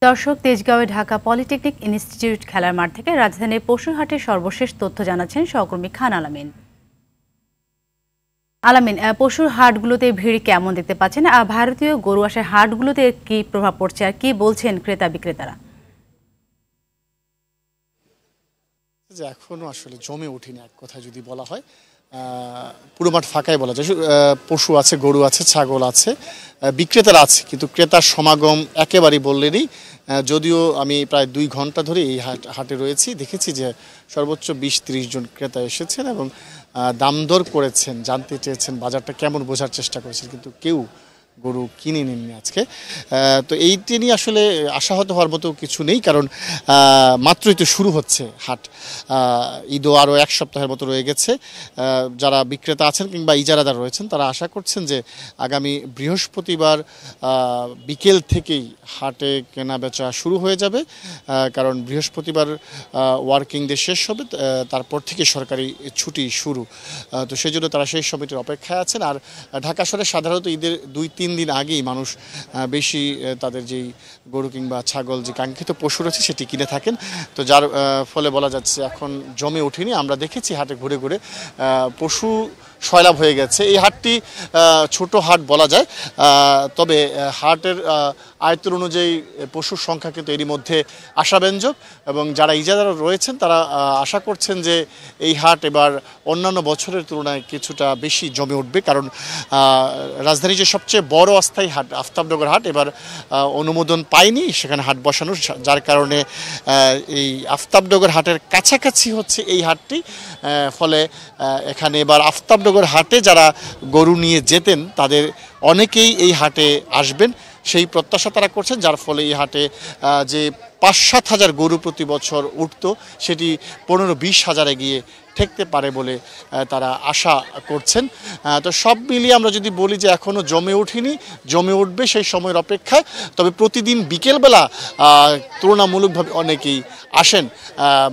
দর্শক, তেজগাঁওয়ে Dhaka polytechnic institute খেলার মাঠ থেকে রাজধানীর পশুর হাটের সর্বশেষ তথ্য জানাচ্ছেন সহকর্মী খান আলামিন। পশুর হাটগুলোতে ভিড় কেমন দেখতে পাচ্ছেন? ভারতীয় গরু আসার হাটগুলোতে কি প্রভাব পড়ছে আর কি বলছেন ক্রেতা বিক্রেতারা? এখনো আসলে জমে ওঠেনি এক কথা যদি বলা হয়। পুরো মাঠ ফাঁকাই বলা যায়। পশু আছে, গরু আছে, ছাগল আছে, বিক্রেতারা আছে, কিন্তু ক্রেতার সমাগম একেবারেই বললেনই। যদিও আমি প্রায় 2 ঘন্টা ধরে এই হাটে রয়েছি, দেখেছি যে সর্বোচ্চ 20-30 জন ক্রেতা এসেছেন এবং দামদর করেছেন, জানতে চেয়েছেন, বাজারটা কেমন বোঝার চেষ্টা করেছেন, কিন্তু কেউ গরু কিনে নেননি আজকে। তো এইটি নিয়ে আসলে আশাহত হওয়ার মতো কিছু নেই, কারণ মাত্রই তো শুরু হচ্ছে হাট। ঈদও আরও 1 সপ্তাহের মতো রয়ে গেছে। যারা বিক্রেতা আছেন কিংবা ইজারাদার রয়েছেন তারা আশা করছেন যে আগামী বৃহস্পতিবার বিকেল থেকেই হাটে কেনা বেচা শুরু হয়ে যাবে, কারণ বৃহস্পতিবার ওয়ার্কিং ডে শেষ হবে, তারপর থেকে সরকারি ছুটি শুরু। তো সেই জন্য তারা সেই সময়টির অপেক্ষায় আছেন। আর ঢাকা শহরে সাধারণত ঈদের 2-3 দিন আগেই মানুষ বেশি তাদের যেই গরু কিংবা ছাগল যে কাঙ্ক্ষিত পশু রয়েছে সেটি কিনে থাকেন। তো যার ফলে বলা যাচ্ছে এখন জমে ওঠেনি। আমরা দেখেছি হাটে ঘুরে ঘুরে পশু সয়লাভ হয়ে গেছে। এই হাটটি ছোট হাট বলা যায়, তবে হাটের আয়তন অনুযায়ী পশুর সংখ্যা কিন্তু এরই মধ্যে আশাব্যঞ্জক, এবং যারা ইজারাদার রয়েছেন তারা আশা করছেন যে এই হাট এবার অন্যান্য বছরের তুলনায় কিছুটা বেশি জমে উঠবে, কারণ রাজধানীর যে সবচেয়ে বড় অস্থায়ী হাট আফতাবনগর হাট এবার অনুমোদন পায়নি সেখানে হাট বসানোর, যার কারণে এই আফতাবনগর হাটের কাছাকাছি হচ্ছে এই হাটটি। ফলে এখানে এবার আফতাবনগর হাটে যারা গরু নিয়ে যেতেন তাদের অনেকেই এই হাটে আসবেন সেই প্রত্যাশা তারা করছেন, যার ফলে এই হাটে যে 5-7 হাজার গরু প্রতি বছর উঠত সেটি 15-20 হাজারে গিয়ে ঠেকতে পারে বলে তারা আশা করছেন। তো সব মিলিয়ে আমরা যদি বলি যে এখনও জমে ওঠেনি, জমে উঠবে সেই সময়ের অপেক্ষায়। তবে প্রতিদিন বিকেলবেলা তুলনামূলকভাবে অনেকেই আসেন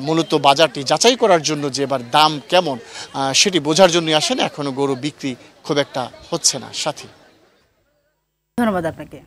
মূলত বাজারটি যাচাই করার জন্য যে এবার দাম কেমন সেটি বোঝার জন্যই আসেন। এখনও গরু বিক্রি খুব একটা হচ্ছে না। সাথী, ধন্যবাদ আপনাকে।